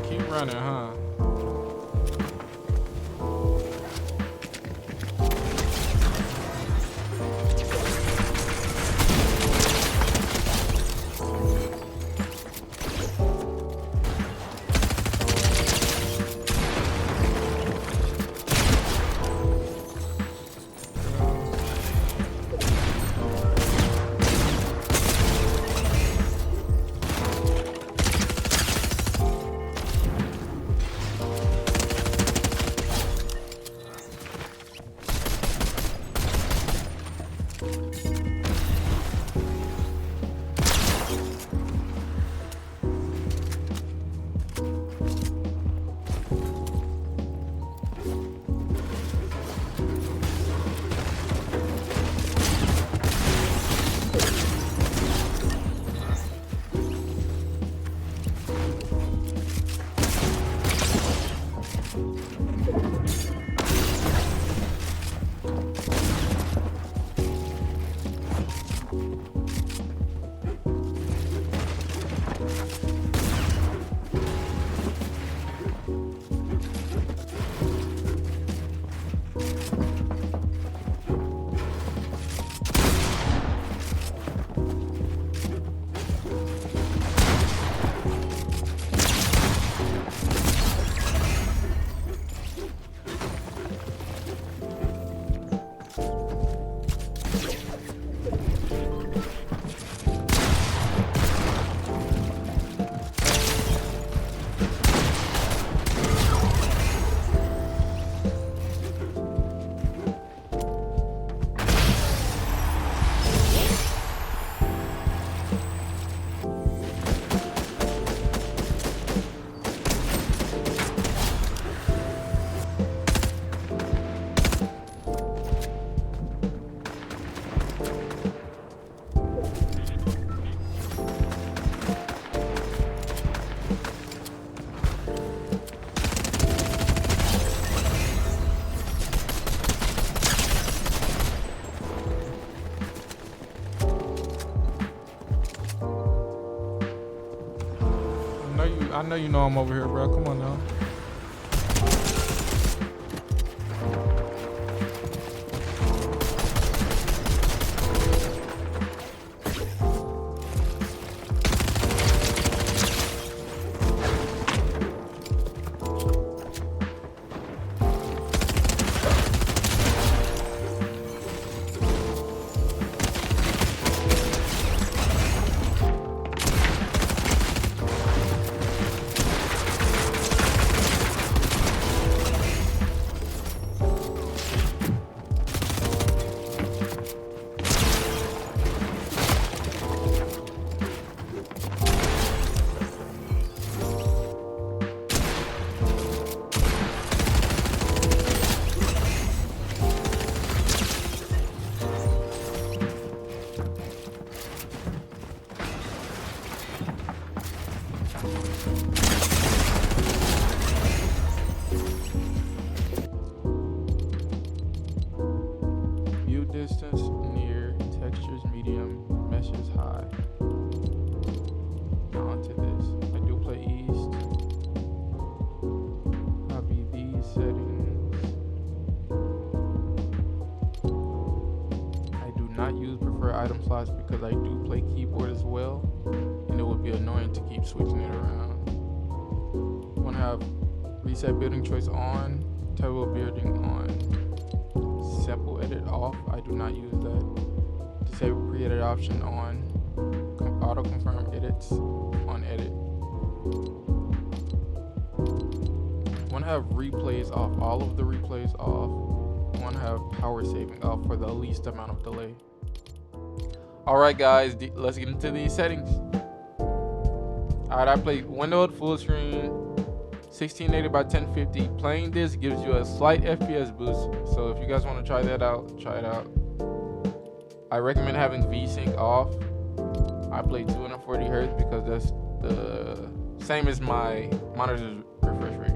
Keep running, huh? I know you know I'm over here, bro. Come on now. View distance near, textures medium, meshes high. Now onto this. I do play east. Copy these settings. I do not use preferred item slots because I do play keyboard as well, and it would be annoying to keep switching it around. Want to have reset building choice on, table building on, simple edit off. I do not use that. Disable pre-edit option on, auto confirm edits on edit. Want to have replays off, all of the replays off. Want to have power saving off for the least amount of delay. All right, guys, let's get into these settings. All right, I play windowed full screen, 1680 by 1050. Playing this gives you a slight FPS boost, so if you guys want to try that out, try it out. I recommend having VSync off. I play 240 hertz because that's the same as my monitor's refresh rate.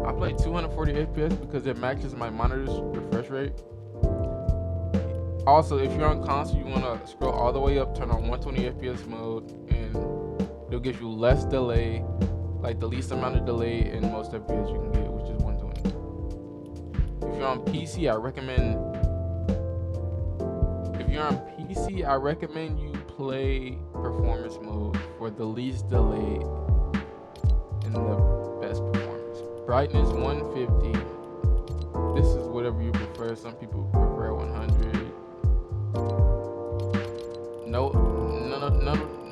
I play 240 FPS because it matches my monitor's refresh rate. Also, if you're on console, you want to scroll all the way up, turn on 120 FPS mode, and it'll give you less delay, like the least amount of delay in most FPS you can get, which is 120. If you're on PC, I recommend you play performance mode for the least delay and the best performance. Brightness 150. This is whatever you prefer. Some people prefer 100. No,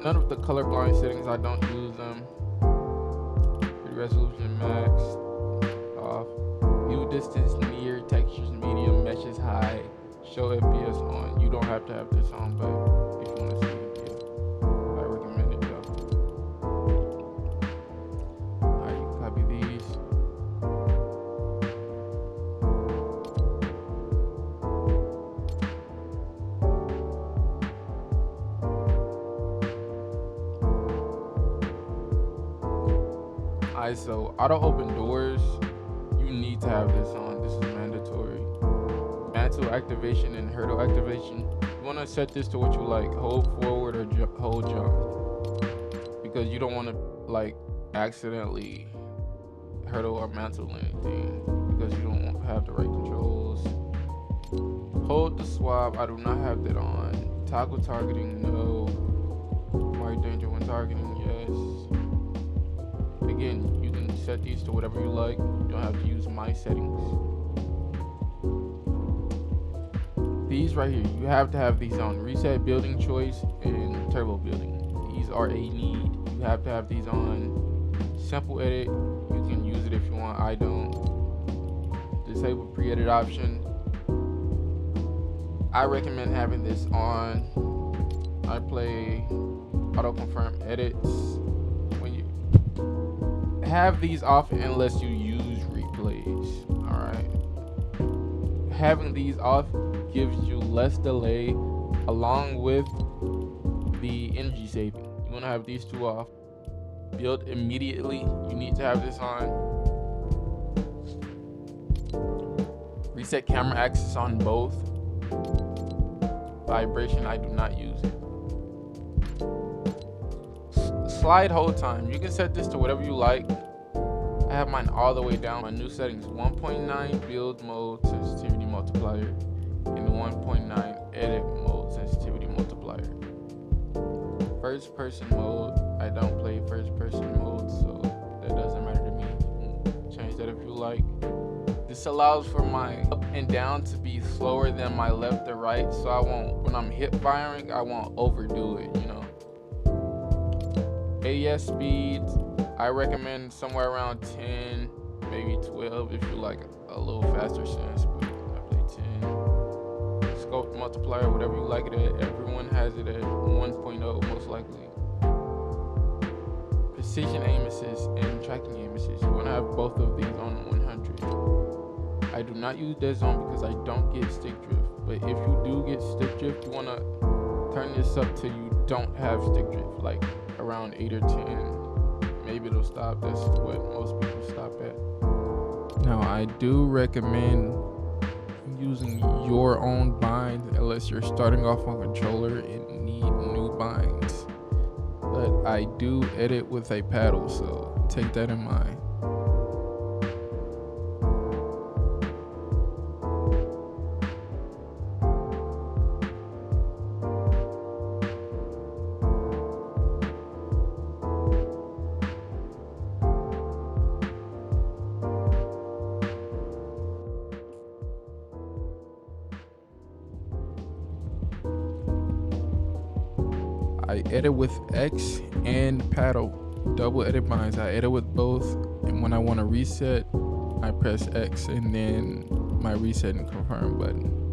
none of the colorblind settings. I don't use them. Resolution max off. View distance near. Textures medium. Meshes high. Show FPS on. You don't have to have this on, but if you want to see it, yeah, I recommend it though. Alright, you can copy these. Alright, so auto open doors, you need to have this on. This is mandatory. Mantle activation and hurdle activation. You want to set this to what you like. Hold forward or hold jump, because you don't want to like accidentally hurdle or mantle anything, because you don't have the right controls. Hold the swab. I do not have that on. Toggle targeting, no. Mark danger when targeting, yes. Again, you can set these to whatever you like. You don't have to use my settings. These right here, you have to have these on. Reset building choice and turbo building. These are a need. You have to have these on. Simple edit, you can use it if you want. I don't. Disable pre-edit option. I recommend having this on. I play auto confirm edits. When you have these off unless you use replays. Alright. Having these off gives you less delay along with the energy saving. You want to have these two off. Build immediately, you need to have this on. Reset camera access on both. Vibration, I do not use it. Slide hold time, you can set this to whatever you like. I have mine all the way down. My new settings: 1.9 build mode sensitivity multiplier and 1.9 edit mode sensitivity multiplier. First person mode, I don't play first person mode, so that doesn't matter to me. Change that if you like. This allows for my up and down to be slower than my left or right, so I won't, when I'm hip firing, I won't overdo it, you know. AES speeds, I recommend somewhere around 10, maybe 12 if you like a little faster sense, but I play 10. Scope multiplier, whatever you like it at, everyone has it at 1.0 most likely. Precision aim assist and tracking aim assist, you want to have both of these on 100. I do not use dead zone because I don't get stick drift, but if you do get stick drift, you want to turn this up till you don't have stick drift, like around 8 or 10. Maybe it'll stop. That's what most people stop at. Now, I do recommend using your own bind unless you're starting off on controller and need new binds. But I do edit with a paddle, so take that in mind. I edit with X and paddle, double edit binds. I edit with both, and when I want to reset, I press X and then my reset and confirm button.